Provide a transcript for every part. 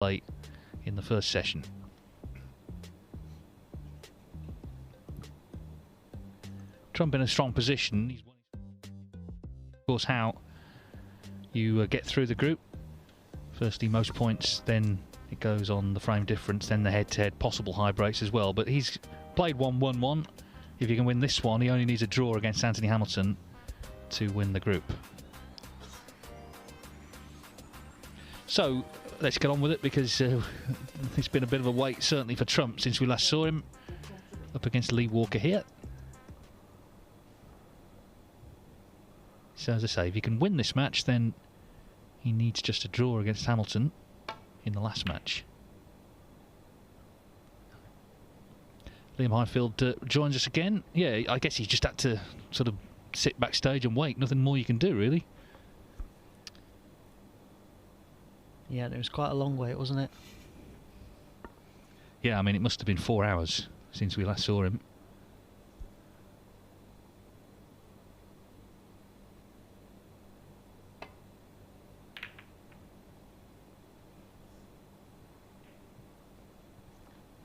late in the first session. Trump in a strong position. He's of course how you get through the group. Firstly, most points, then it goes on the frame difference, then the head-to-head, possible high breaks as well. But he's played 1-1-1. If you can win this one, he only needs a draw against Anthony Hamilton to win the group. So let's get on with it, because it's been a bit of a wait, certainly for Trump, since we last saw him up against Lee Walker here. So as I say, if he can win this match, then he needs just a draw against Hamilton in the last match. Liam Highfield joins us again. Yeah, I guess he just had to sort of sit backstage and wait. Nothing more you can do, really. Yeah, it was quite a long wait, wasn't it? Yeah, I mean, it must have been 4 hours since we last saw him.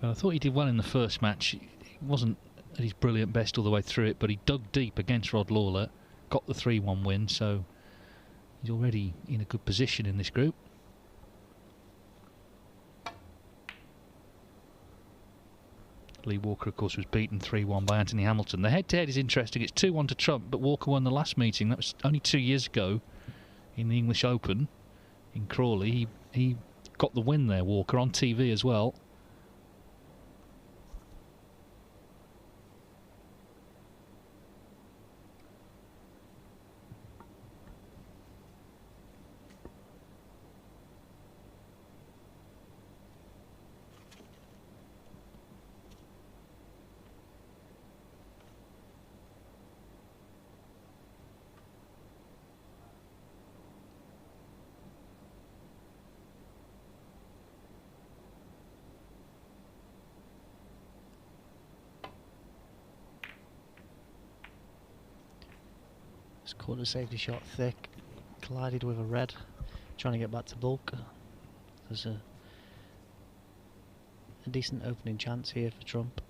Well, I thought he did well in the first match. He wasn't at his brilliant best all the way through it, but he dug deep against Rod Lawler, got the 3-1 win, so he's already in a good position in this group. Lee Walker, of course, was beaten 3-1 by Anthony Hamilton. The head-to-head is interesting. It's 2-1 to Trump, but Walker won the last meeting. That was only 2 years ago in the English Open in Crawley. He got the win there, Walker, on TV as well. Caught a safety shot thick, collided with a red, trying to get back to bulk. There's a decent opening chance here for Trump.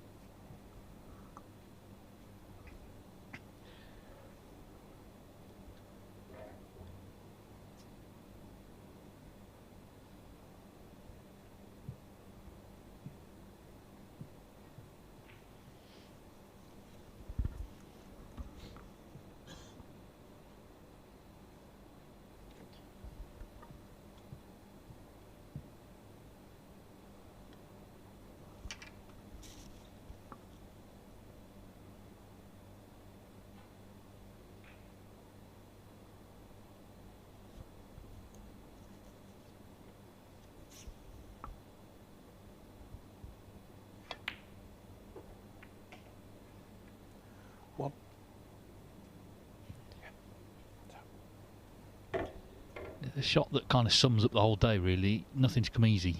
A shot that kind of sums up the whole day, really. Nothing's come easy,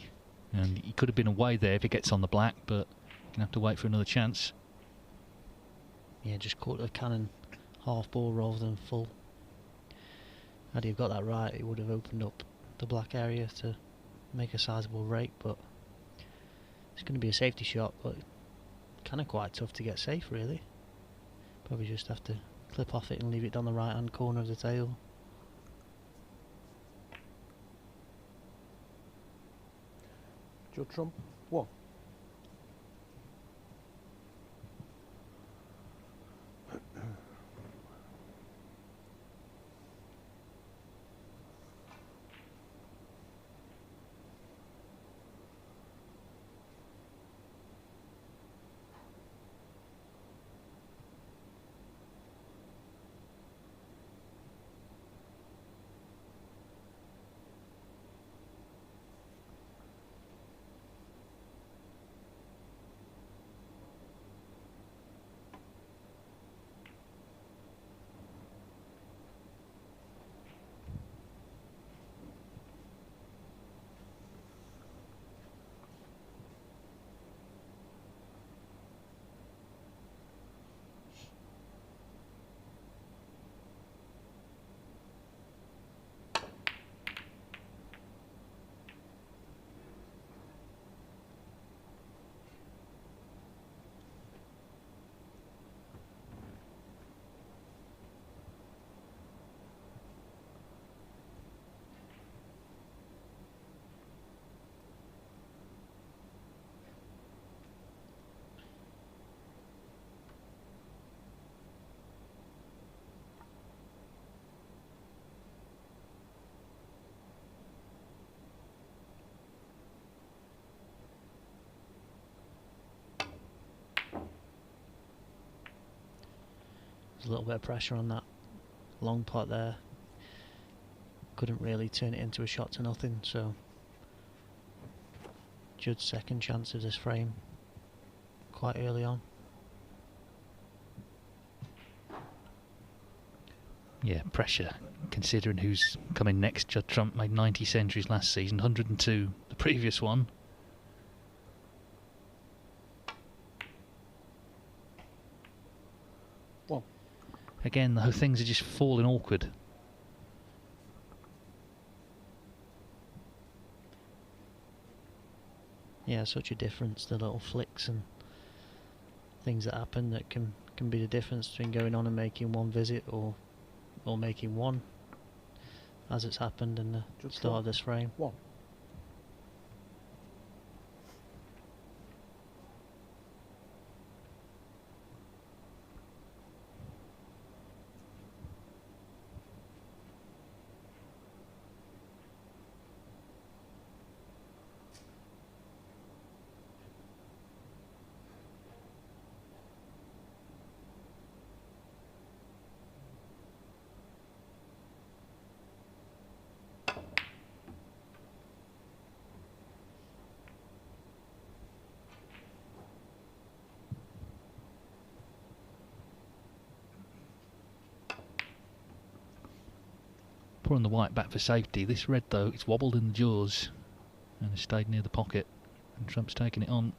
and he could have been away there if it gets on the black, but gonna have to wait for another chance. Yeah, just caught a cannon half ball rather than full. Had he have got that right, it would have opened up the black area to make a sizable rake, but it's going to be a safety shot, but kind of quite tough to get safe, really. Probably just have to clip off it and leave it down the right hand corner of the tail. Judd Trump, 1. There's a little bit of pressure on that long pot there. Couldn't really turn it into a shot to nothing, so Judd's second chance of this frame quite early on. Yeah, pressure, considering who's coming next. Judd Trump made 90 centuries last season, 102 the previous one. Well, again, the whole things are just falling awkward. Yeah, such a difference, the little flicks and things that happen that can be the difference between going on and making one visit or making one, as it's happened in the start of this frame. One. Pulling the white back for safety. This red, though, it's wobbled in the jaws and has stayed near the pocket. And Trump's taking it on.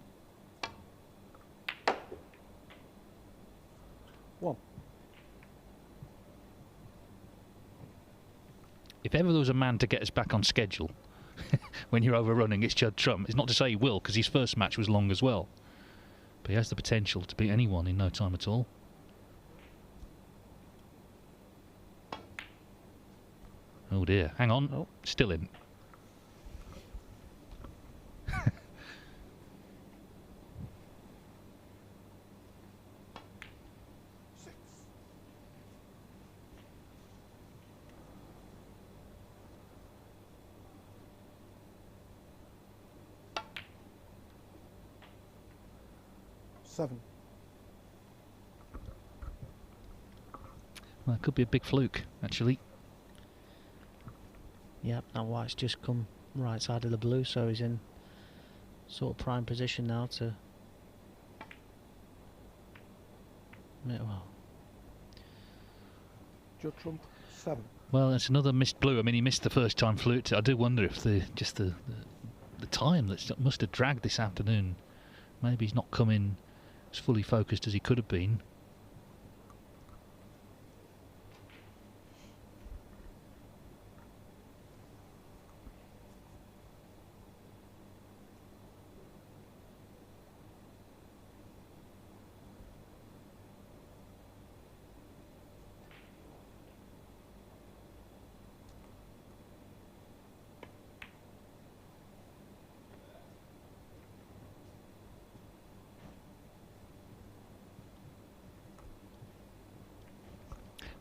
One. If ever there was a man to get us back on schedule when you're overrunning, it's Judd Trump. It's not to say he will, because his first match was long as well. But he has the potential to beat anyone in no time at all. Oh dear, hang on. Oh, still in. Seven. Well, it could be a big fluke, actually. Yep, that white's just come right side of the blue, so he's in sort of prime position now to... well, Judd Trump, 7. Well, it's another missed blue. I mean, he missed the first time fluked. I do wonder if the time that must have dragged this afternoon. Maybe he's not come in as fully focused as he could have been.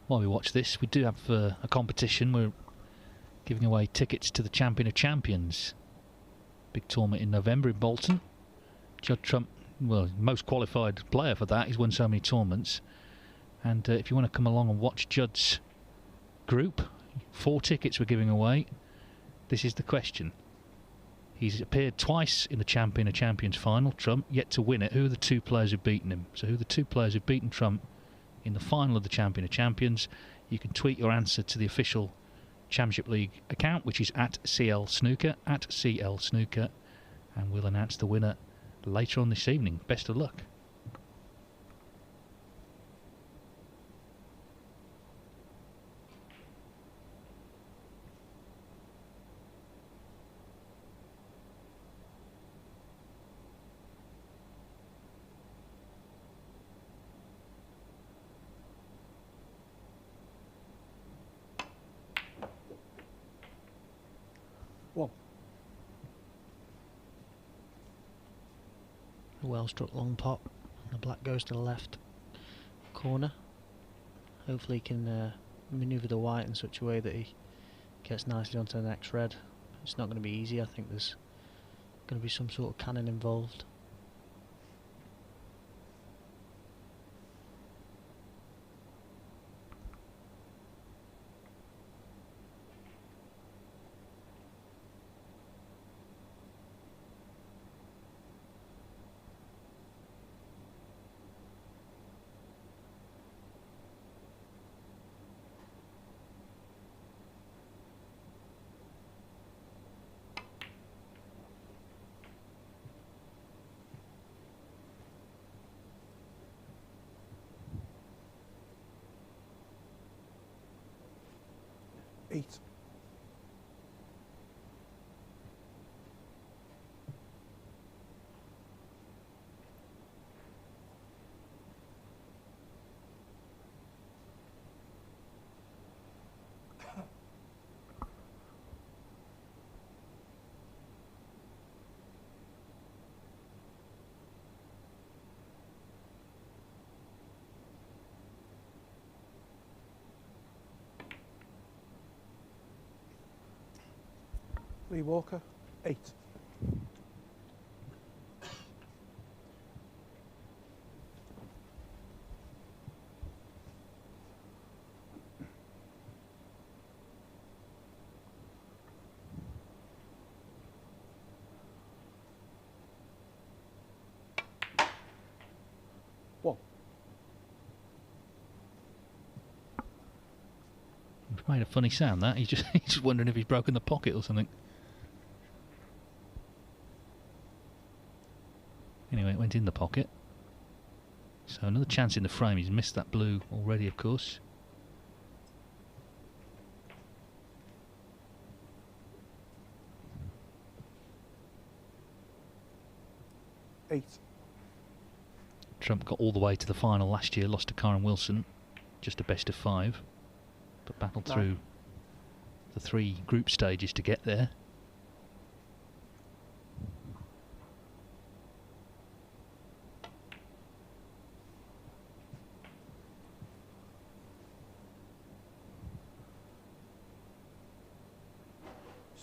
While we watch this, we do have a competition. We're giving away tickets to the Champion of Champions. Big tournament in November in Bolton. Judd Trump, well, most qualified player for that. He's won so many tournaments. And if you want to come along and watch Judd's group, 4 tickets we're giving away. This is the question. He's appeared twice in the Champion of Champions final, Trump, yet to win it. Who are the 2 players who've beaten him? So who are the 2 players who've beaten Trump in the final of the Champion of Champions? You can tweet your answer to the official Championship League account, which is at CL Snooker, and we'll announce the winner later on this evening. Best of luck. One. a well struck long pot. The black goes to the left corner. Hopefully he can manoeuvre the white in such a way that he gets nicely onto the next red. It's not going to be easy. I think there's going to be some sort of cannon involved. 8. Lee Walker, 8. One. It's made a funny sound that. He's just wondering if he's broken the pocket or something. Anyway, it went in the pocket. So another chance in the frame. He's missed that blue already, of course. Trump got all the way to the final last year, lost to Karen Wilson, just a best of 5, but battled through the 3 group stages to get there.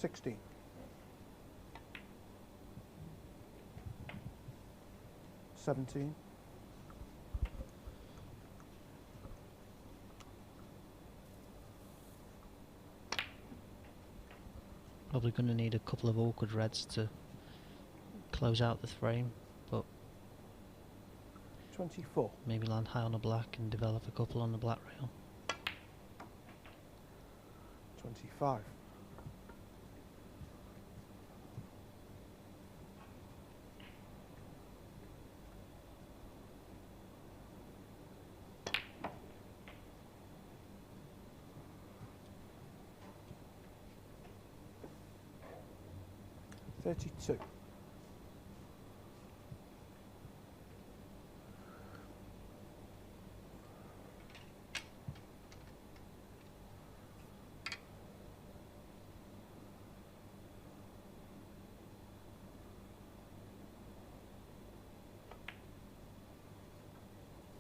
$16. $17. Probably going to need a couple of awkward reds to close out the frame, but 24. maybe land high on the black and develop a couple on the black rail. 25. $32.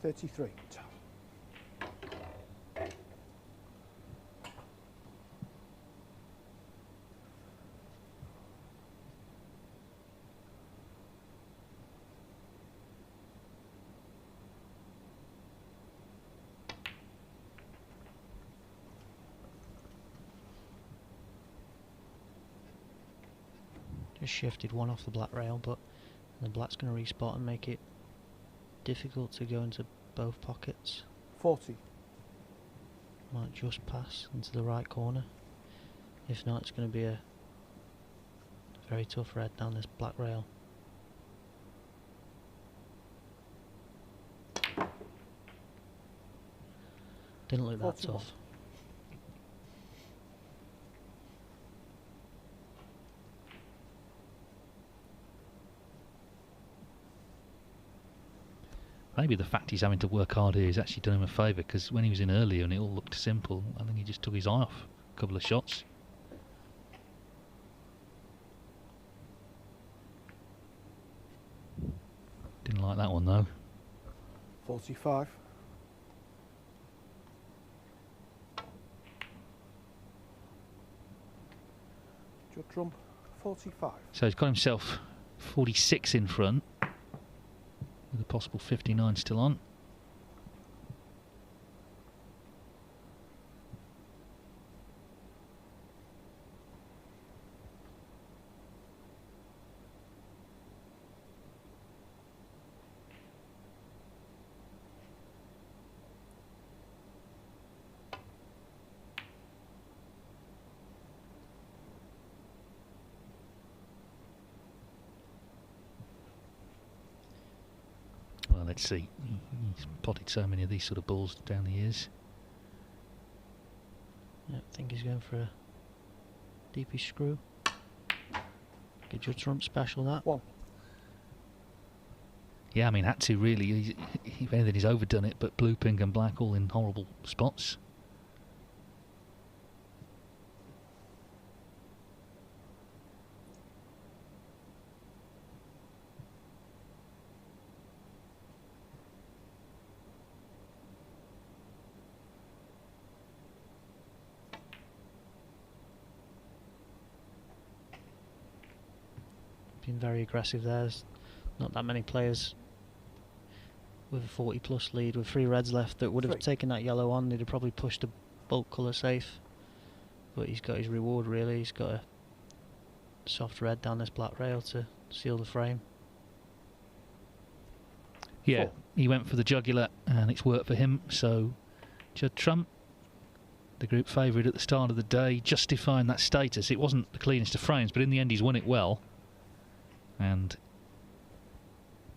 $33. Just shifted one off the black rail, but the black's going to respot and make it difficult to go into both pockets. 40. Might just pass into the right corner. If not, it's going to be a very tough red down this black rail. Didn't look that 41. tough. Maybe the fact he's having to work hard here has actually done him a favour, because when he was in earlier and it all looked simple, I think he just took his eye off a couple of shots. Didn't like that one though. 45. Judd Trump, 45. So he's got himself 46 in front, with a possible 59 still on. Well, let's see. He's potted so many of these sort of balls down the years. Yeah, I think he's going for a DP screw. Get your trump special that. 1. Yeah, I mean, had to really. If anything, he's overdone it, but blue, pink and black all in horrible spots. Been very aggressive there. There's not that many players with a 40 plus lead with 3 reds left that would have 3. taken that yellow on. They'd have probably pushed a bulk colour safe, but he's got his reward really. He's got a soft red down this black rail to seal the frame. Yeah, 4. he went for the jugular and it's worked for him. So Judd Trump, the group favourite at the start of the day, justifying that status. It wasn't the cleanest of frames, but in the end he's won it well. And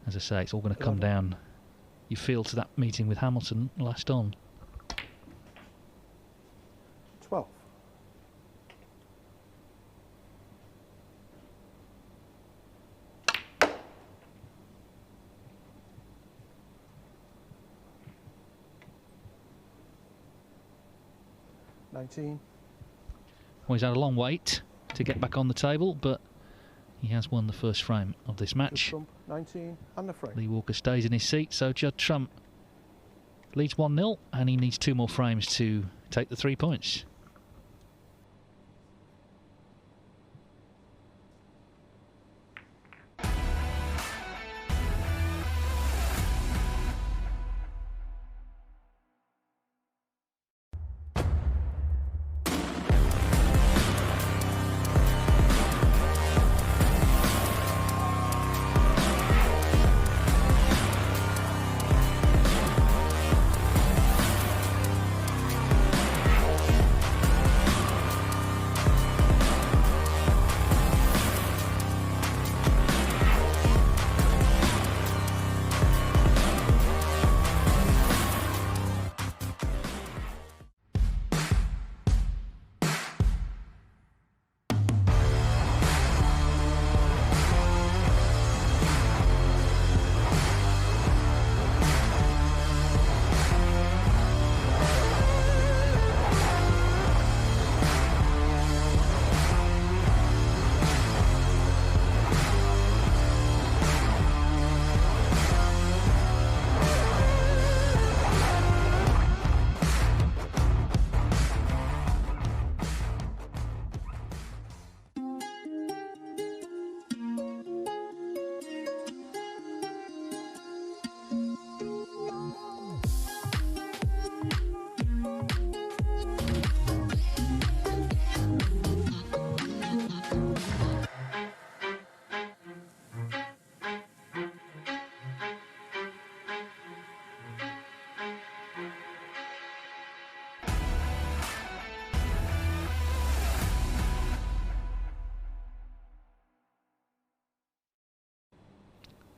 as I say, it's all going to come down, you feel, to that meeting with Hamilton last on. 12. $19. Well, he's had a long wait to get back on the table, but he has won the first frame of this match. Trump, 19 and the frame. Lee Walker stays in his seat, so Judd Trump leads 1-0 and he needs 2 more frames to take the 3 points.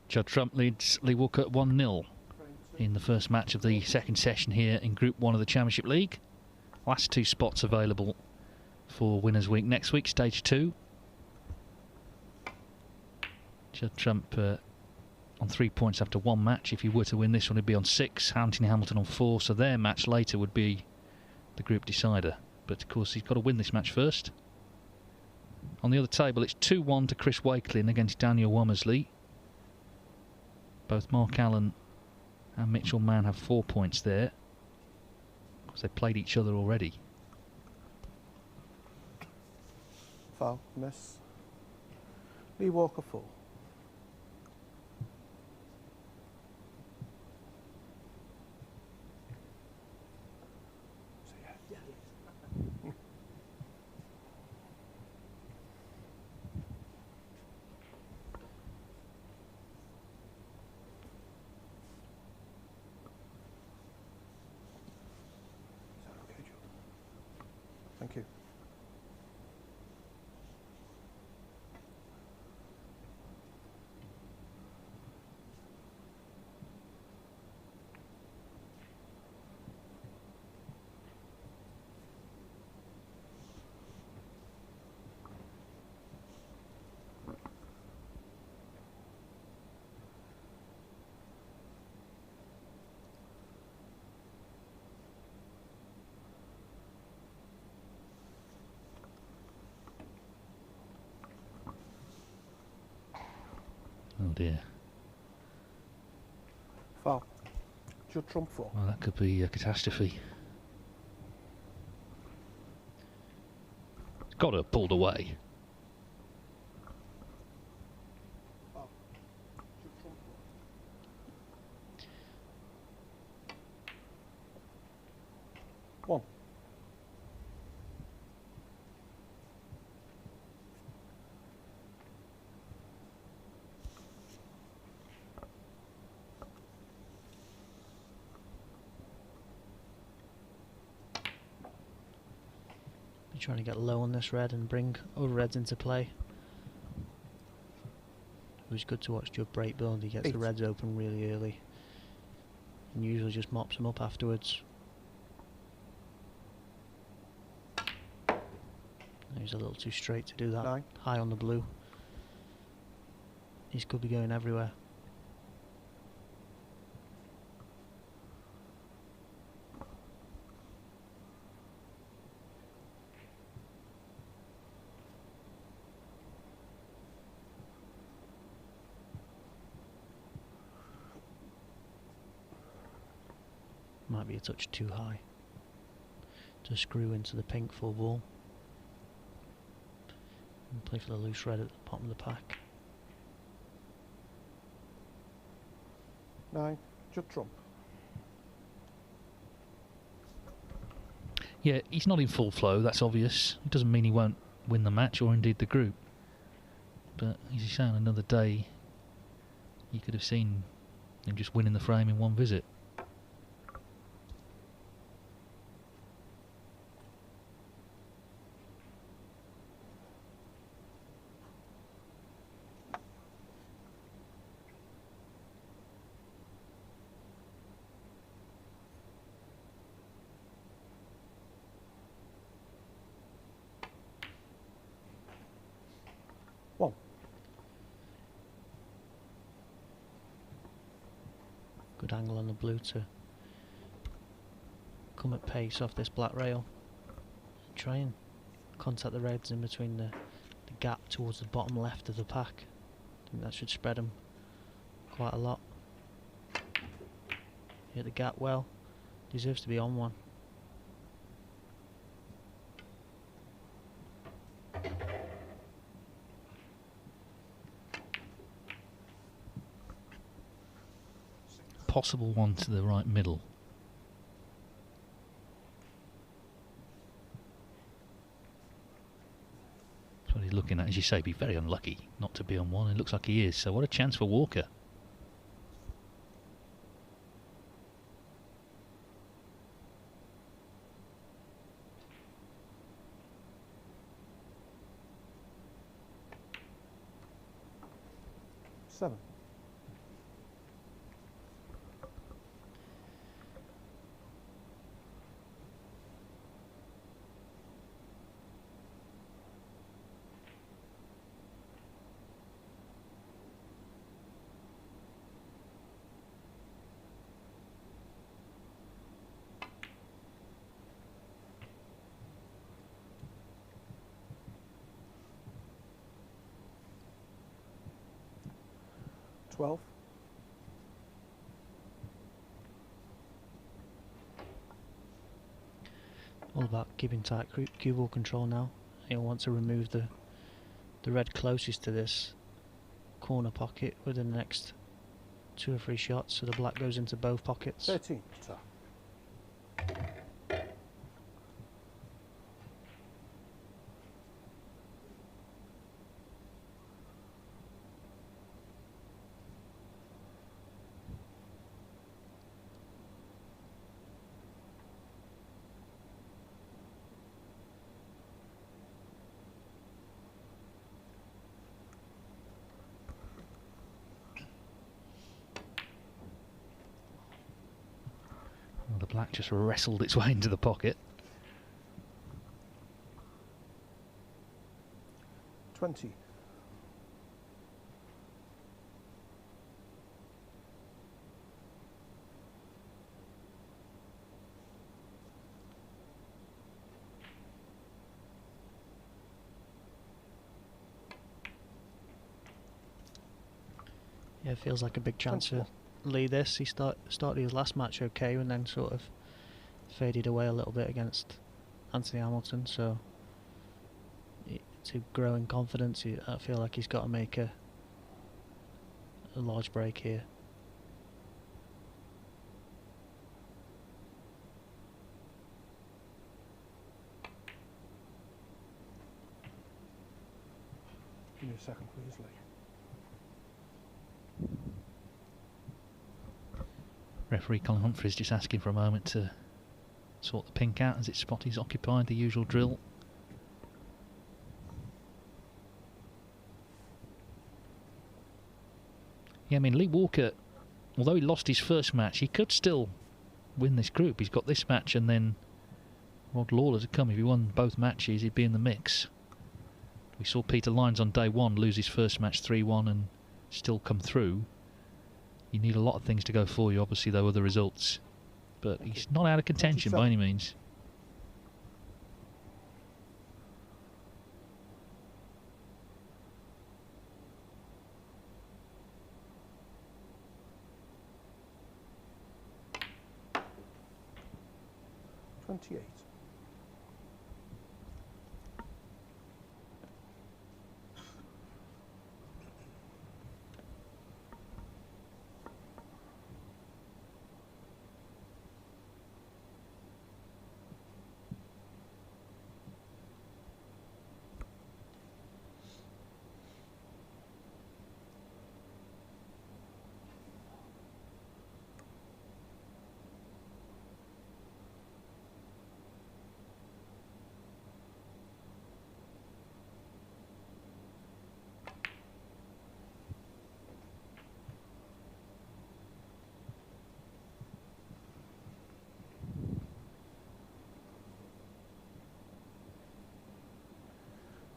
Judd Trump leads Lee Walker at 1-0 in the first match of the second session here in Group 1 of the Championship League. Last 2 spots available for Winners' Week next week, Stage 2. Judd Trump on 3 points after 1 match. If he were to win this one, he'd be on 6. Anthony Hamilton on 4, so their match later would be the group decider. But of course he's got to win this match first. On the other table it's 2-1 to Chris Wakelin against Daniel Womersley. Both Mark Allen and Mitchell Mann have 4 points there, because they played each other already. Foul, miss. Lee Walker, full. Thank you. Oh dear. Foul. Judd trump 4. Well, that could be a catastrophe. It's got to have pulled away. Foul. Judd trump 4. 1. You're trying to get low on this red and bring other reds into play. It was good to watch Judd break build. He gets 8. the reds open really early and usually just mops them up afterwards. He's a little too straight to do that. 9. High on the blue. These could be going everywhere. Might be a touch too high to screw into the pink full ball. And play for the loose red at the bottom of the pack. 9. Judd trump. Yeah, he's not in full flow, that's obvious. It doesn't mean he won't win the match or indeed the group. But as you say, on another day, you could have seen him just winning the frame in one visit. Good angle on the blue to come at pace off this black rail. Try and contact the reds in between the gap towards the bottom left of the pack. I think that should spread them quite a lot. Hit the gap well. Deserves to be on one. Possible one to the right middle. That's what he's looking at. As you say, be very unlucky not to be on one. It looks like he is. So what a chance for Walker. Seven. $12. All about keeping tight cue ball control now. He'll want to remove the red closest to this corner pocket within the next 2 or 3 shots, so the black goes into both pockets. 13. Tap. Well, the black just wrestled its way into the pocket. 20. Yeah, it feels like a big chance to 24. lead this. He started his last match okay and then sort of faded away a little bit against Anthony Hamilton, so to grow in confidence, I feel like he's got to make a large break here. Give me a second, please, Lee. Referee Colin Humphries just asking for a moment to sort the pink out as its spot is occupied, the usual drill. Yeah, I mean, Lee Walker, although he lost his first match, he could still win this group. He's got this match and then Rod Lawler to come. If he won both matches, he'd be in the mix. We saw Peter Lyons on day one lose his first match 3-1 and still come through. You need a lot of things to go for you, obviously, though, other results. But he's not out of contention by any means. $28.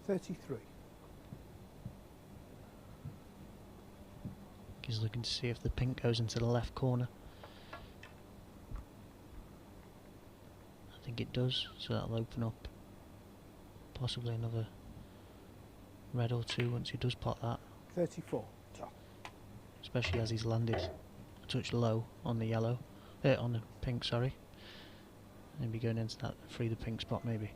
33. He's looking to see if the pink goes into the left corner. I think it does, so that'll open up possibly another red or two once he does pot that. 34. Top. Especially as he's landed a touch low on the yellow, on the pink, sorry. Maybe going into that free the pink spot maybe.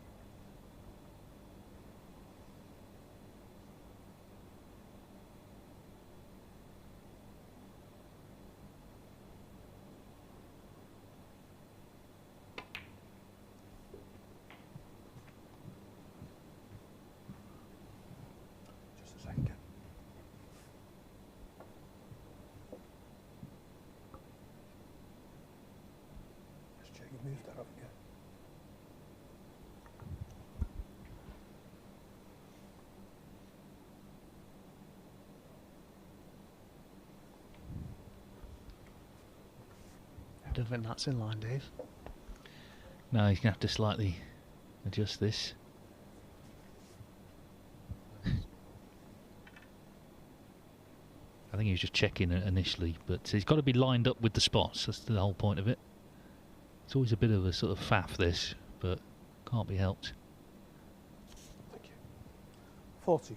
Just a second. Just check you moved that, haven't you? I don't think that's in line, Dave. No, he's going to have to slightly adjust this. I think he was just checking it initially, but he's got to be lined up with the spots. That's the whole point of it. It's always a bit of a sort of faff, this, but can't be helped. Thank you. 40.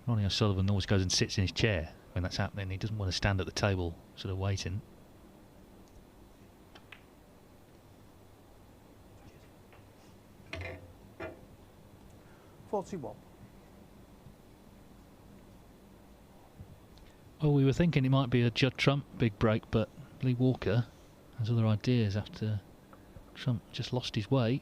Ronnie O'Sullivan always goes and sits in his chair when that's happening. He doesn't want to stand at the table sort of waiting. $41. Oh, we were thinking it might be a Judd Trump big break, but Lee Walker has other ideas after Trump just lost his way.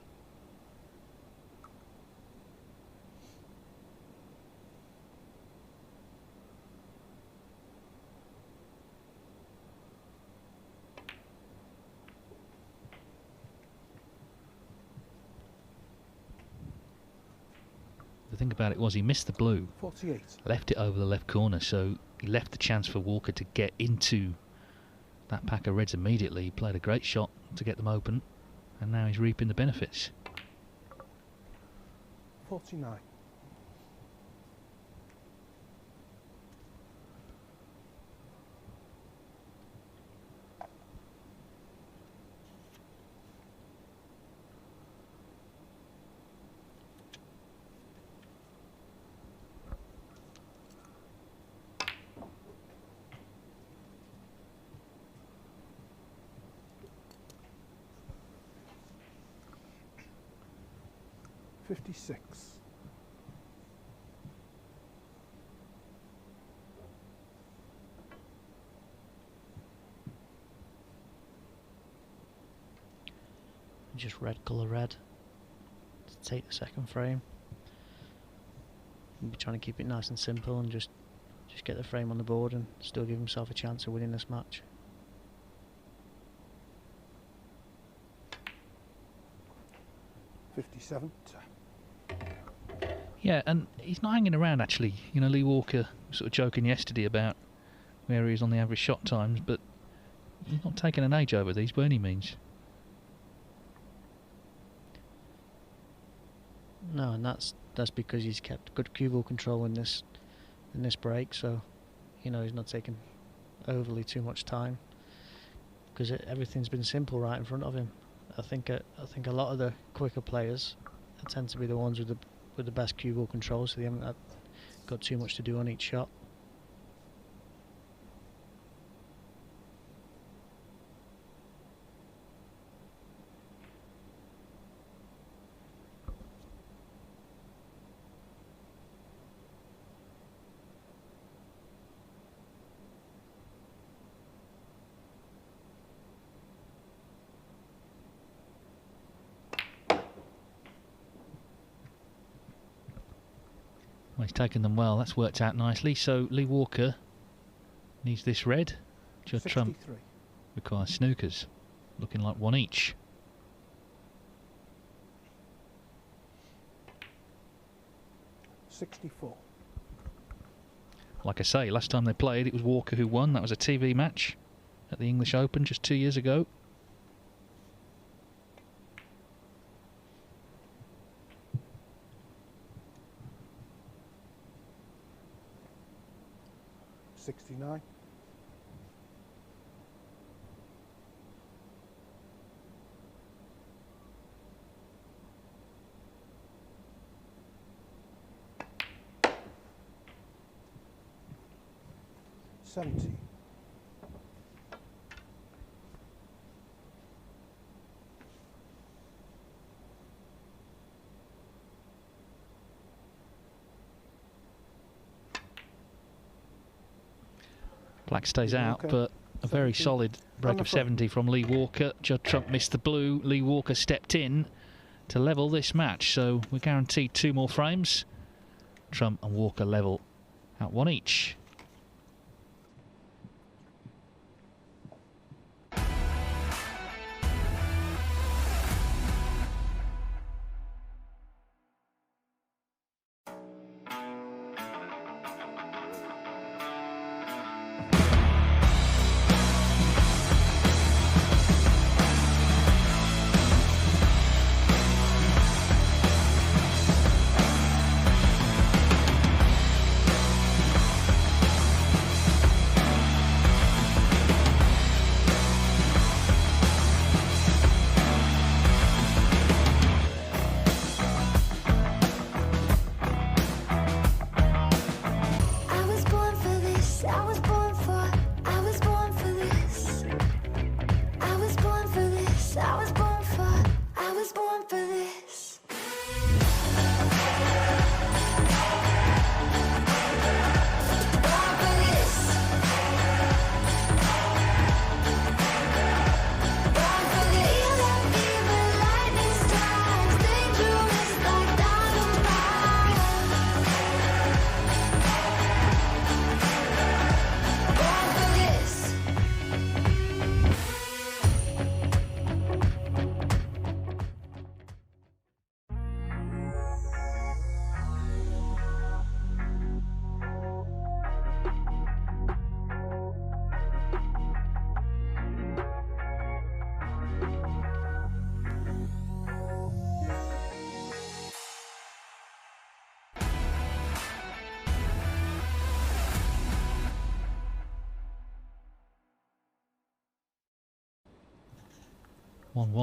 The thing about it was he missed the blue, 48. left it over the left corner, so he left the chance for Walker to get into that pack of reds immediately. He played a great shot to get them open, and now he's reaping the benefits. 49. 56. Just red, colour red to take the second frame. We'll be trying to keep it nice and simple and just get the frame on the board and still give himself a chance of winning this match. $57. Yeah, and he's not hanging around actually. You know, Lee Walker was sort of joking yesterday about where he is on the average shot times, but he's not taking an age over these by any means. No, and that's because he's kept good cue ball control in this break, so you know he's not taking overly too much time because everything's been simple right in front of him. I think a lot of the quicker players tend to be the ones with the best cue ball control, so they haven't got too much to do on each shot. Well, he's taken them well. That's worked out nicely. So Lee Walker needs this red. Judd Trump requires snookers, looking like one each. $64. Like I say, last time they played, it was Walker who won. That was a TV match at the English Open just 2 years ago. $69. $70. Black stays out, but a very solid break of 70 from Lee Walker. Judd Trump missed the blue. Lee Walker stepped in to level this match, so we're guaranteed 2 more frames. Trump and Walker level at 1 each.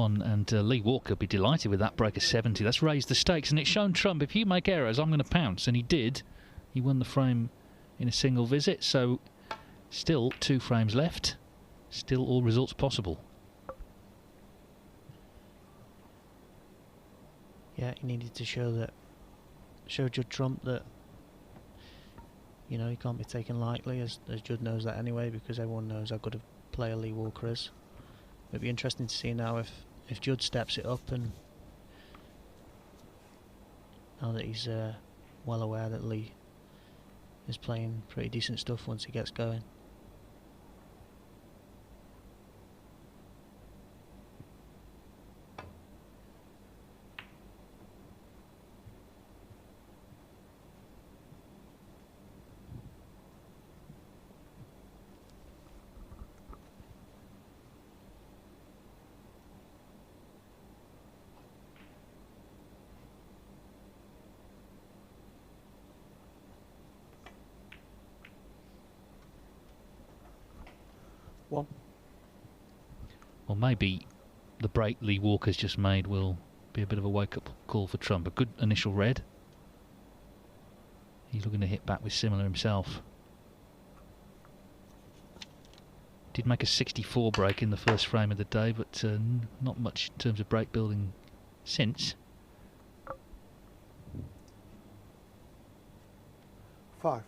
And Lee Walker be delighted with that break of 70. That's raised the stakes, and it's shown Trump, if you make errors, I'm going to pounce. And he did. He won the frame in a single visit, so still 2 frames left. Still all results possible. Yeah, he needed to show Judd Trump that, you know, he can't be taken lightly, as Judd knows that anyway, because everyone knows how good a player Lee Walker is. It'd be interesting to see now if Judd steps it up, and now that he's well aware that Lee is playing pretty decent stuff once he gets going. One. Well, maybe the break Lee Walker's just made will be a bit of a wake-up call for Trump. A good initial red. He's looking to hit back with similar himself. Did make a 64 break in the first frame of the day, but not much in terms of break building since. 5.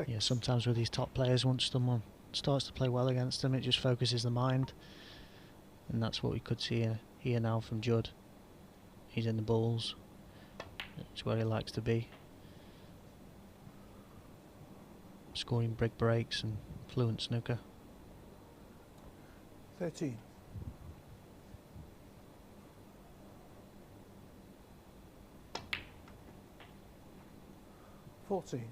Yeah, sometimes with these top players, once someone starts to play well against them, it just focuses the mind, and that's what we could see here now from Judd. He's in the balls. It's where he likes to be, scoring big breaks and fluent snooker. 13. 14.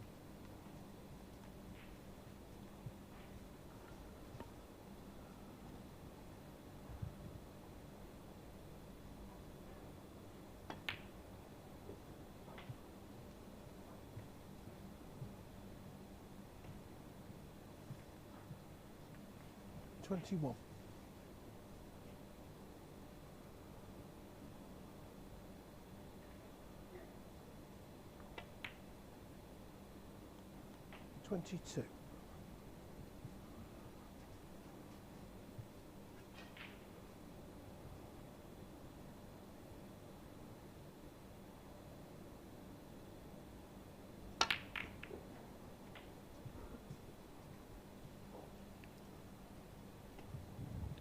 21. 22.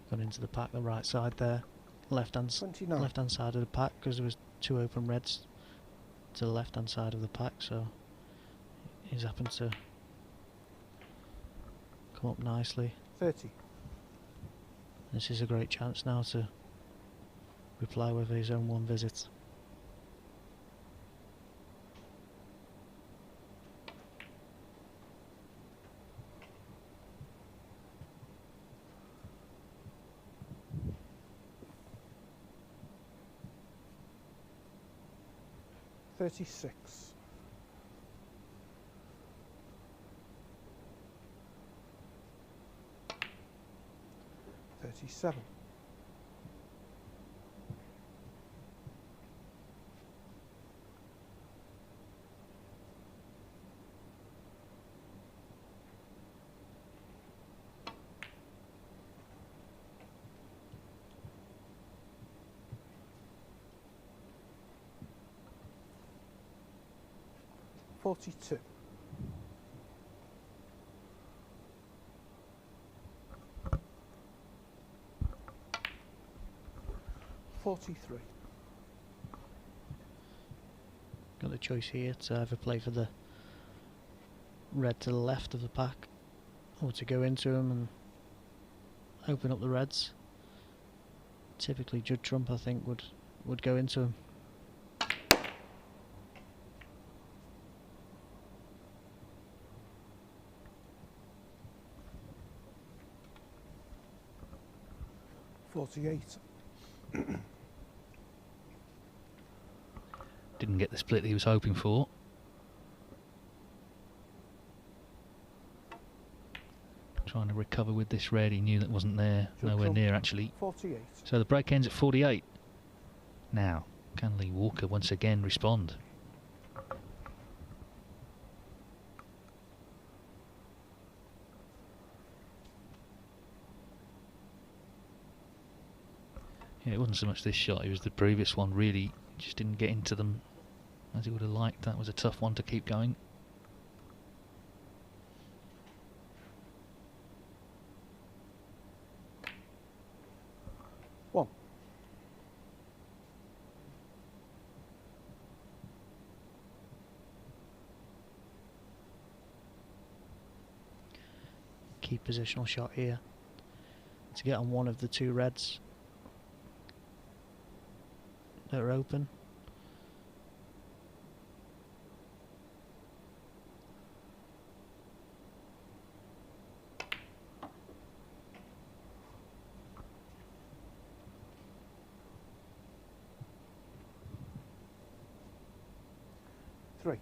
'Gone into the pack, the right side there, left hand 29. side of the pack, because there was 2 open reds to the left hand side of the pack, so he's happened to come up nicely. 30. This is a great chance now to reply with his own 1 visit. $36. 37. 42. 43. Got the choice here to either play for the red to the left of the pack, or to go into him and open up the reds. Typically Judd Trump, I think, would go into him. $48. Didn't get the split he was hoping for. Trying to recover with this red, he knew that wasn't there, nowhere near actually. 48. So the break ends at 48. Now, can Lee Walker once again respond? Yeah, it wasn't so much this shot, it was the previous one, really. Just didn't get into them as he would have liked. That was a tough one to keep going. One. Key positional shot here to get on one of the two reds that are open. Three.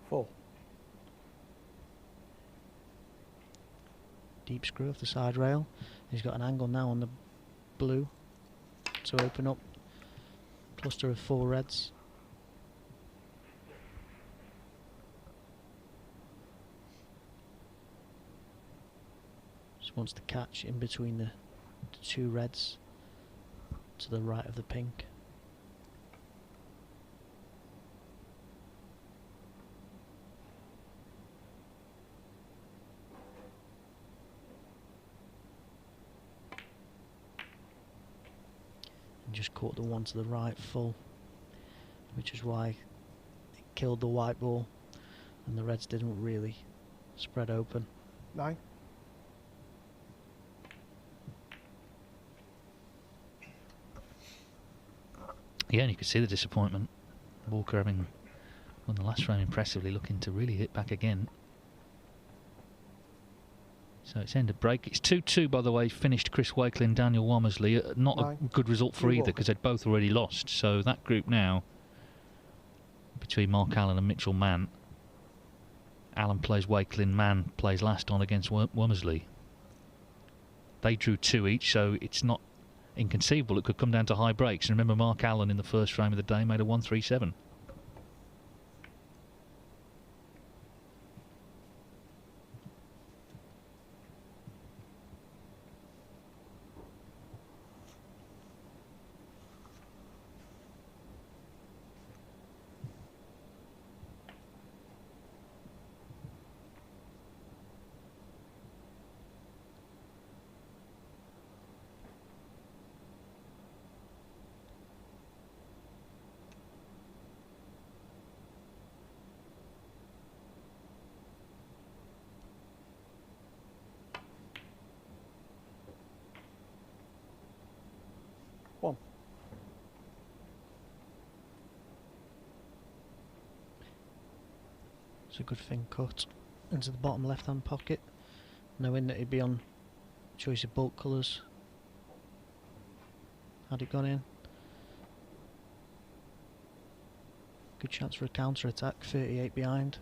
Four. Deep screw off the side rail. He's got an angle now on the blue to open up. Cluster of four reds. Just wants to catch in between the two reds to the right of the pink. Just caught the one to the right full, which is why it killed the white ball and the reds didn't really spread open. 9. Yeah, and you could see the disappointment. Walker having won the last frame impressively, looking to really hit back again. So it's end of break. It's 2-2, by the way, finished Chris Wakelin, Daniel Womersley. Not a good result for either, because they'd both already lost. So that group now, between Mark Allen and Mitchell Mann. Allen plays Wakelin, Mann plays last on against Womersley. They drew 2 each, so it's not inconceivable it could come down to high breaks. And remember, Mark Allen in the first frame of the day made a 1-3-7. It's a good thing cut into the bottom left hand pocket, knowing that he'd be on choice of bulk colours. Had it gone in, good chance for a counter attack. 38 behind.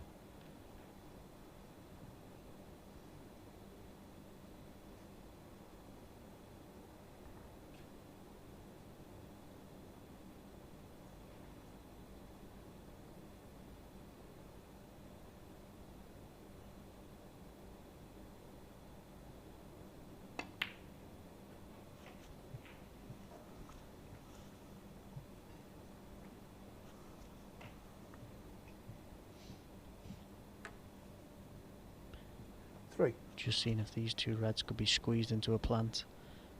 Just seeing if these two reds could be squeezed into a plant.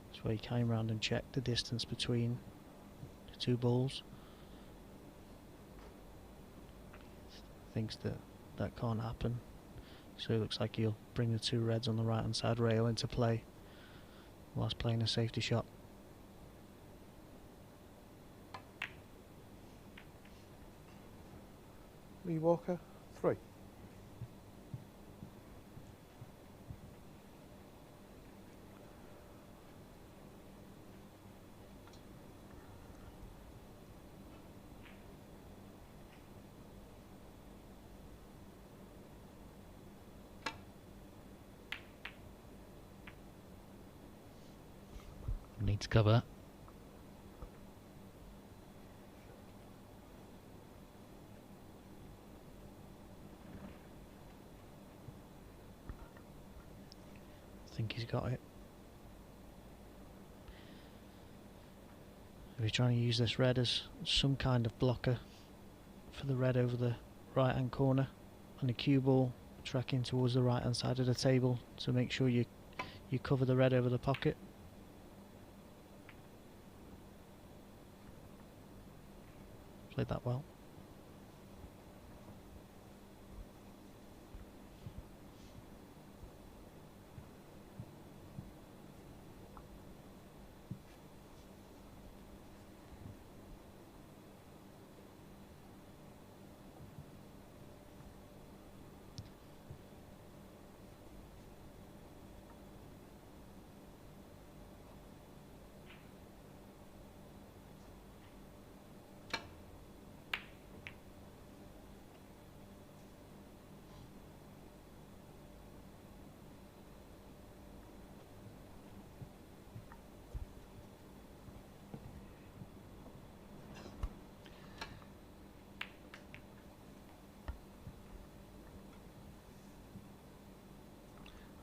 That's where he came round and checked the distance between the two balls. Thinks that that can't happen, so it looks like he'll bring the two reds on the right hand side rail into play whilst playing a safety shot. Lee Walker, 3. Needs cover. I think he's got it. We're trying to use this red as some kind of blocker for the red over the right hand corner, and the cue ball tracking towards the right hand side of the table to make sure you cover the red over the pocket. Played that well.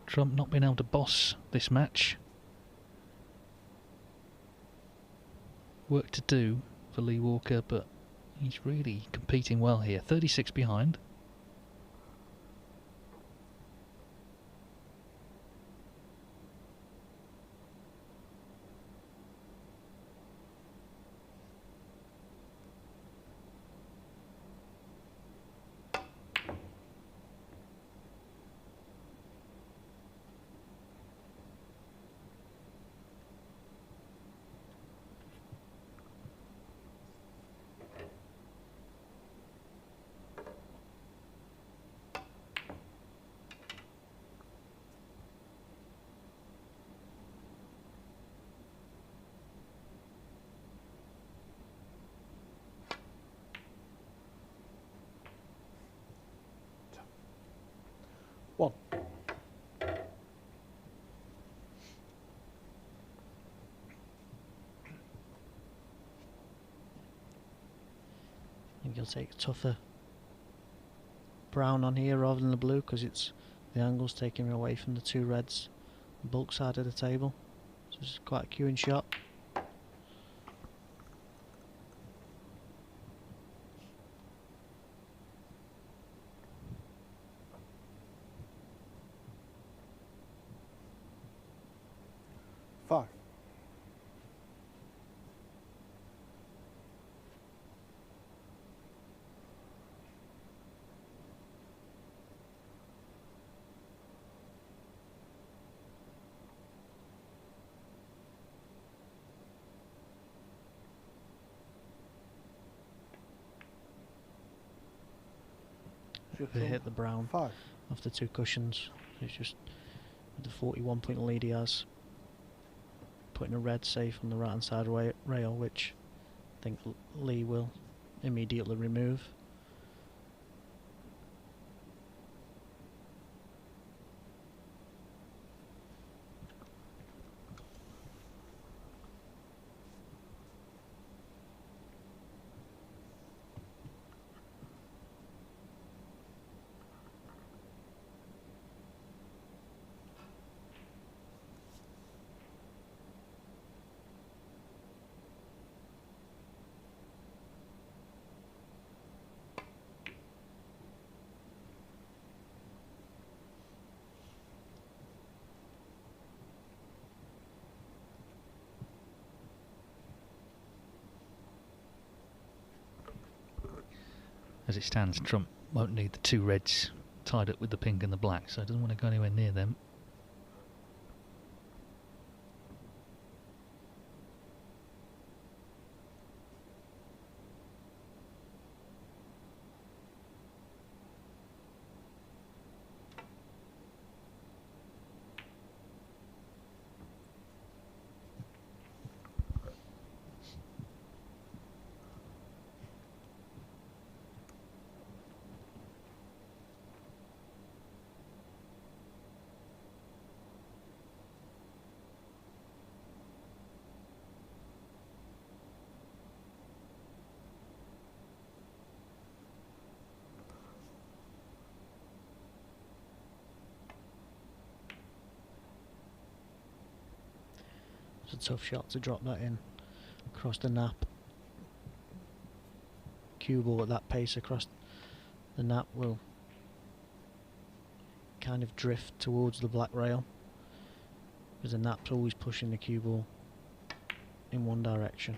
Trump not being able to boss this match. Work to do for Lee Walker, but he's really competing well here. 36 behind. One. I think he'll take a tougher brown on here rather than the blue, because it's the angle's taking him away from the two reds, the bulk side of the table. So it's quite a queuing shot. Five. They hit the brown 5. off the two cushions. It's just with the 41 point lead he has, putting a red safe on the right hand side rail, which I think Lee will immediately remove. As it stands, Trump won't need the two reds tied up with the pink and the black, so he doesn't want to go anywhere near them. It's a tough shot to drop that in across the nap. Cue ball at that pace across the nap will kind of drift towards the black rail, because the nap's always pushing the cue ball in one direction.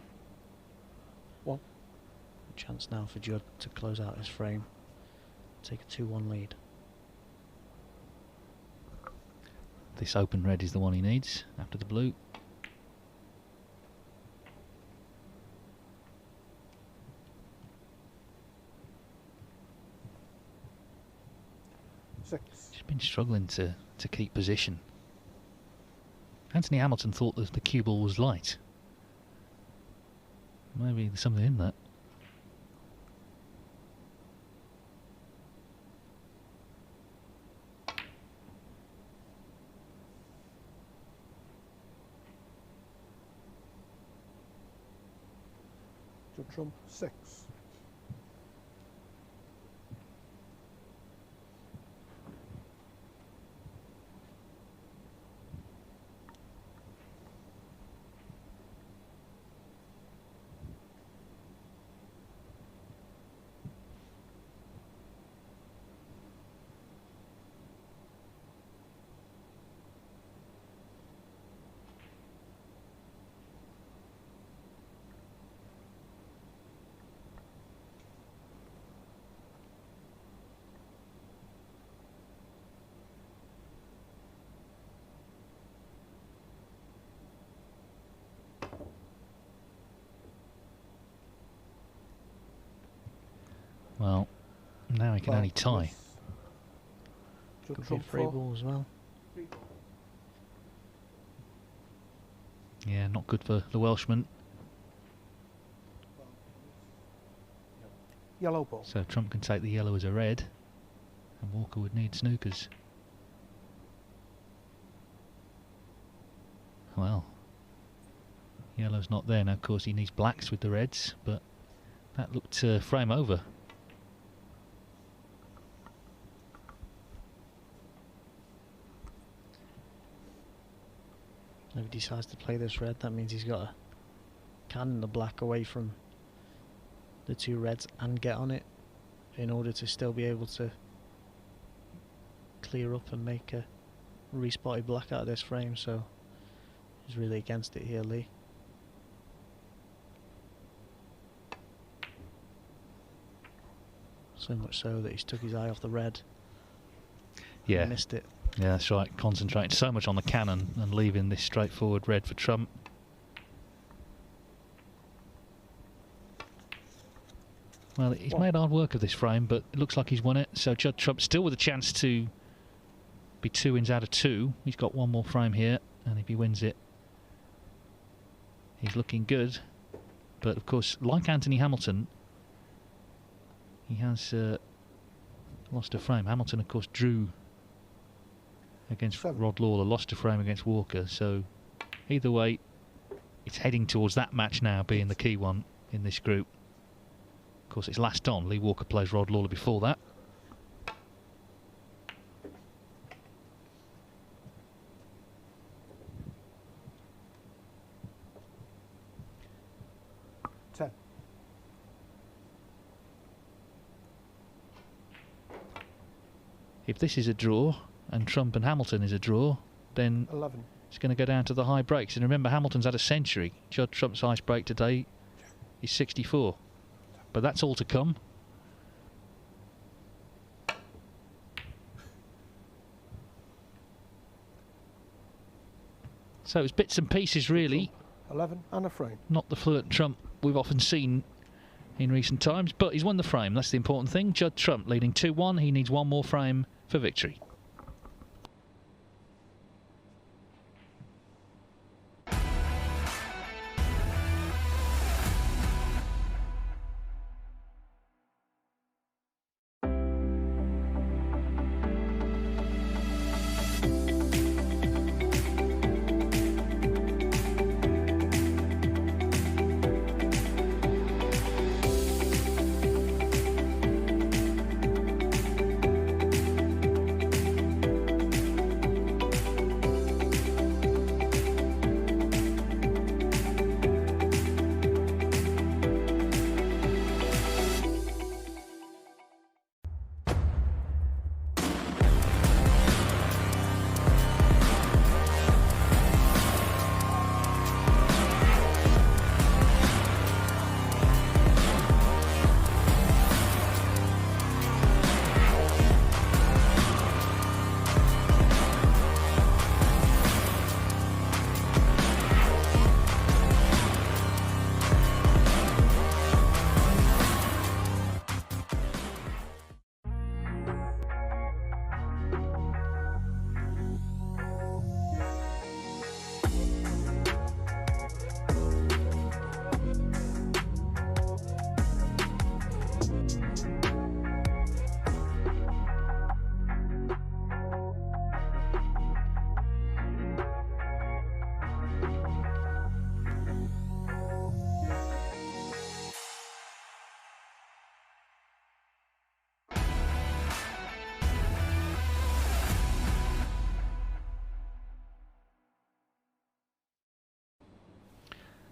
One. Chance now for Judd to close out his frame, take a 2-1 lead. This open red is the one he needs after the blue. He's been struggling to keep position. Anthony Hamilton thought that the cue ball was light. Maybe there's something in that. Trump 6. Well, now he can only tie. Could be a free ball as well. Yeah, not good for the Welshman. Yellow ball. So Trump can take the yellow as a red, and Walker would need snookers. Well, yellow's not there now. Of course, he needs blacks with the reds, but that looked frame over. If he decides to play this red, that means he's got to cannon the black away from the two reds and get on it in order to still be able to clear up and make a respotted black out of this frame. So he's really against it here, Lee. So much so that he's took his eye off the red. Yeah, missed it. Yeah, that's right. Concentrating so much on the cannon and leaving this straightforward red for Trump. Well, he's made hard work of this frame, but it looks like he's won it. So Judd Trump still with a chance to be 2 wins out of 2. He's got one more frame here, and if he wins it, he's looking good. But of course, like Anthony Hamilton, he has lost a frame. Hamilton, of course, drew against Rod Lawler, lost a frame against Walker. So either way, it's heading towards that match now being the key one in this group. Of course, it's last on. Lee Walker plays Rod Lawler before that. If this is a draw, and Trump and Hamilton is a draw, then 11. It's going to go down to the high breaks. And remember, Hamilton's had a century. Judd Trump's highest break today is 64. But that's all to come. So it's bits and pieces, really. 11 and a frame. Not the fluent Trump we've often seen in recent times, but he's won the frame. That's the important thing. Judd Trump leading 2-1. He needs one more frame for victory.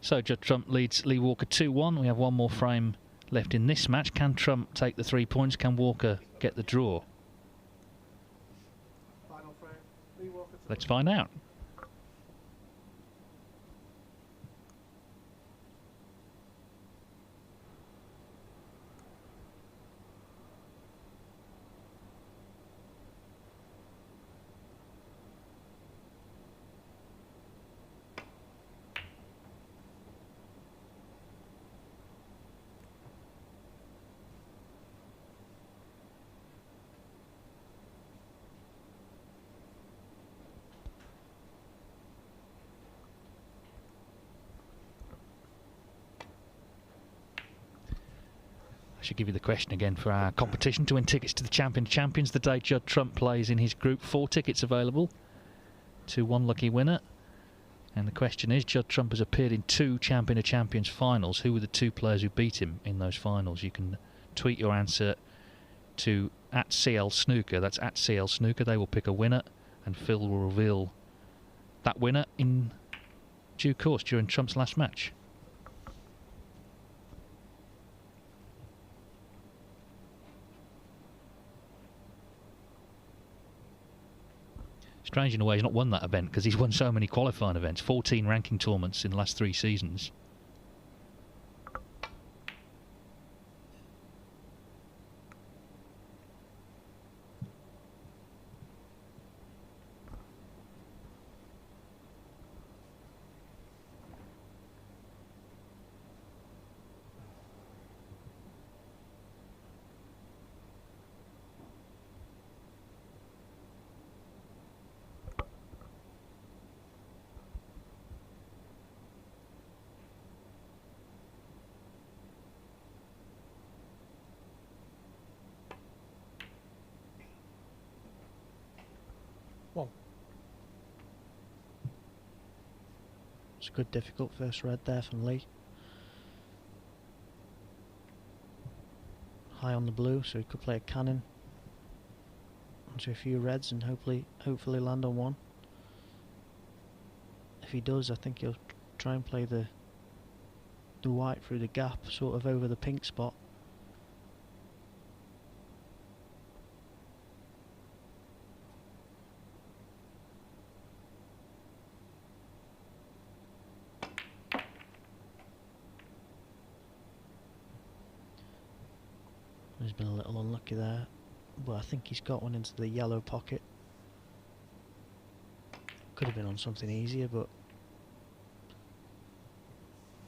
So Judd Trump leads Lee Walker 2-1. We have one more frame left in this match. Can Trump take the 3 points? Can Walker get the draw? Final frame. Lee Walker to Let's find out. I should give you the question again for our competition to win tickets to the Champion of Champions the day Judd Trump plays in his group. 4 tickets available to one lucky winner. And the question is, Judd Trump has appeared in 2 Champion of Champions finals. Who were the 2 players who beat him in those finals? You can tweet your answer to @CL_Snooker. That's @CL_Snooker. They will pick a winner, and Phil will reveal that winner in due course during Trump's last match. Strange in a way he's not won that event, because he's won so many qualifying events, 14 ranking tournaments in the last 3 seasons. It's a good difficult first red there from Lee. High on the blue, so he could play a cannon onto a few reds and hopefully land on one. If he does, I think he'll try and play the white through the gap, sort of over the pink spot. He's been a little unlucky there, but I think he's got one into the yellow pocket. Could have been on something easier, but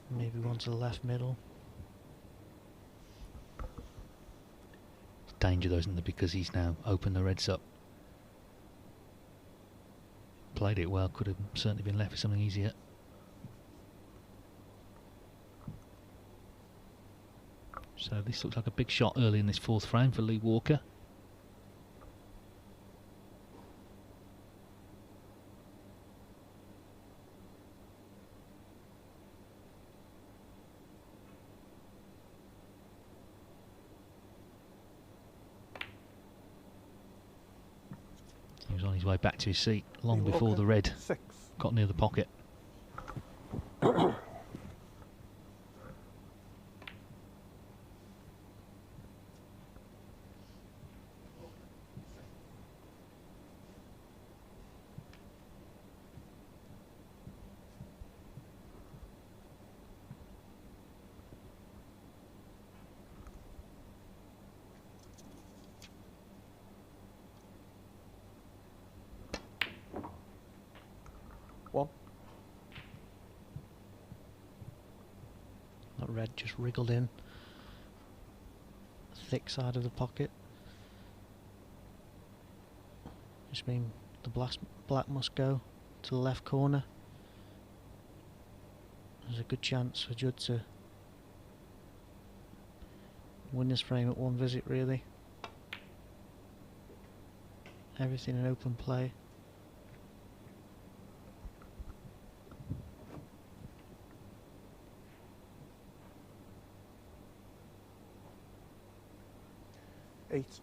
maybe one to the left middle. Danger though, isn't there, because he's now opened the reds up. Played it well, could have certainly been left with something easier. So this looks like a big shot early in this 4th frame for Lee Walker. He was on his way back to his seat long Lee before Walker, the red 6. got near the pocket. That red just wriggled in. Thick side of the pocket. Just mean the black must go to the left corner. There's a good chance for Judd to win this frame at one visit, really. Everything in open play. Eight.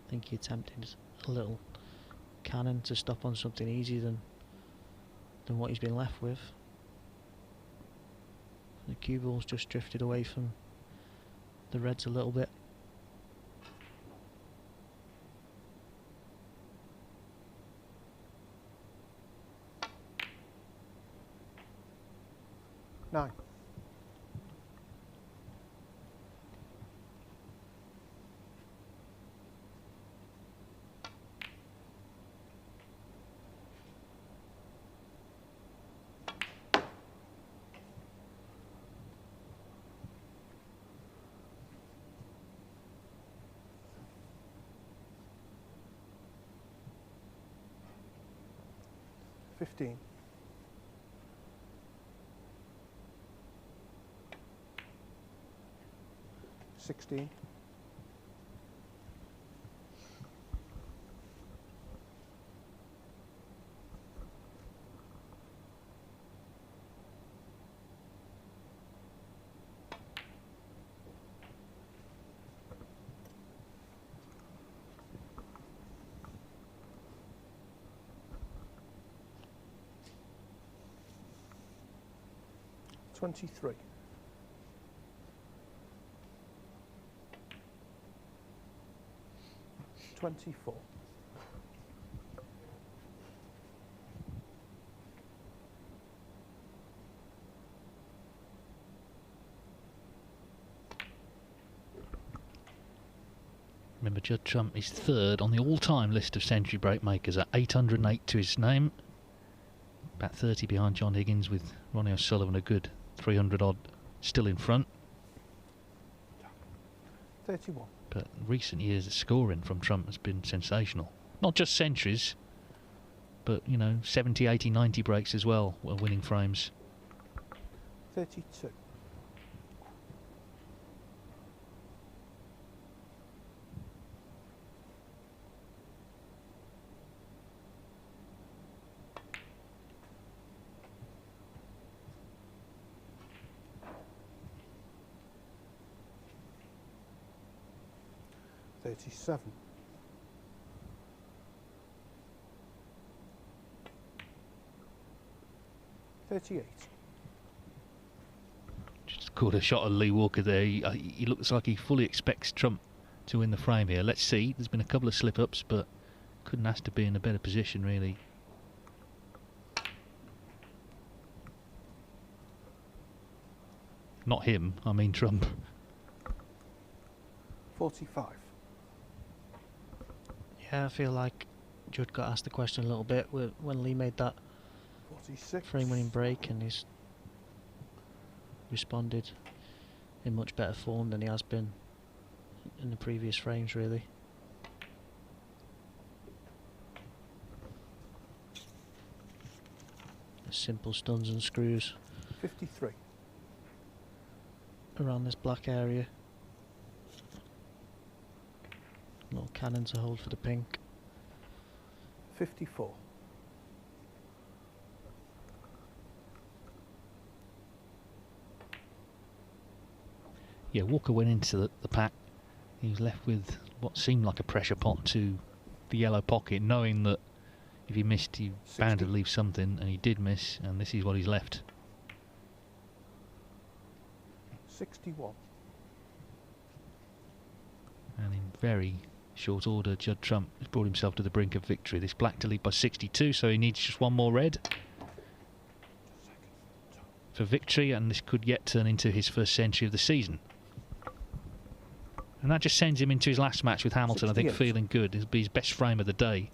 I think he attempted a little cannon to stop on something easy than than what he's been left with. The cue ball's just drifted away from the reds a little bit. Nine. $15. 16. 23. 24. 'Remember, Judd Trump is third on the all-time list of century break makers at 808 to his name. About 30 behind John Higgins, with Ronnie O'Sullivan a good 300 odd still in front. 31. But recent years, the scoring from Trump has been sensational. Not just centuries, but, you know, 70, 80, 90 breaks as well, were winning frames. 32. 37. 38. Just caught a shot of Lee Walker there. He looks like he fully expects Trump to win the frame here. Let's see. There's been a couple of slip-ups, but couldn't ask to be in a better position, really. Not him, I mean Trump. 45. Yeah, I feel like Judd got asked the question a little bit when Lee made that 46. frame-winning break, and he's responded in much better form than he has been in the previous frames, really. The simple stuns and screws 53. around this black area. Little cannon to hold for the pink. 54. Yeah, Walker went into the pack. He was left with what seemed like a pressure pot to the yellow pocket, knowing that if he missed, he bound to leave something, and he did miss, and this is what he's left. 61. And in very short order, Judd Trump has brought himself to the brink of victory. This black to lead by 62, so he needs just one more red for victory, and this could yet turn into his first century of the season. And that just sends him into his last match with Hamilton, 68. I think, feeling good. It'll be his best frame of the day.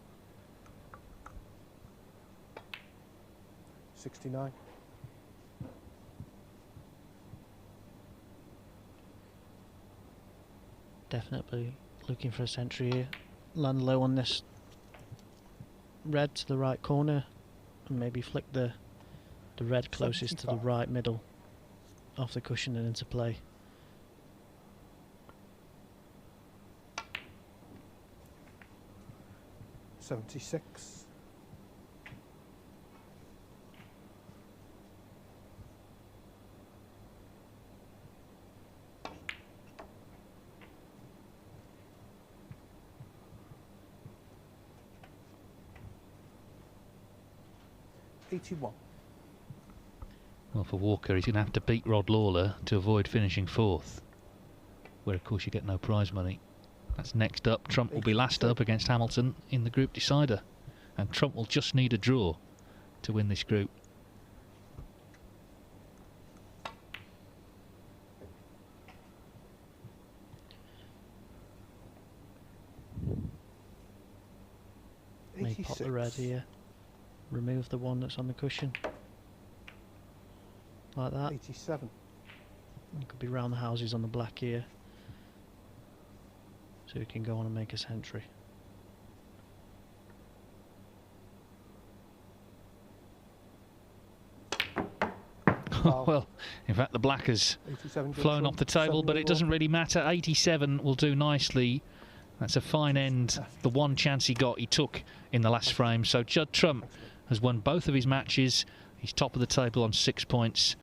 69. Definitely looking for a century here. Land low on this red to the right corner, and maybe flick the red closest to the 75. right middle off the cushion and into play. 76. 88. 81. Well, for Walker, he's going to have to beat Rod Lawler to avoid finishing 4th, where of course you get no prize money. That's next up. Trump will be last up against Hamilton in the group decider, and Trump will just need a draw to win this group. May pop the red here. Remove the one that's on the cushion. Like that. 87. It could be round the houses on the black here. So we can go on and make a century. Well, in fact, the black has flown off the table, but it doesn't really matter. 87 will do nicely. That's a fine end. The one chance he got, he took in the last frame. So Judd Trump has won both of his matches. He's top of the table on 6 points.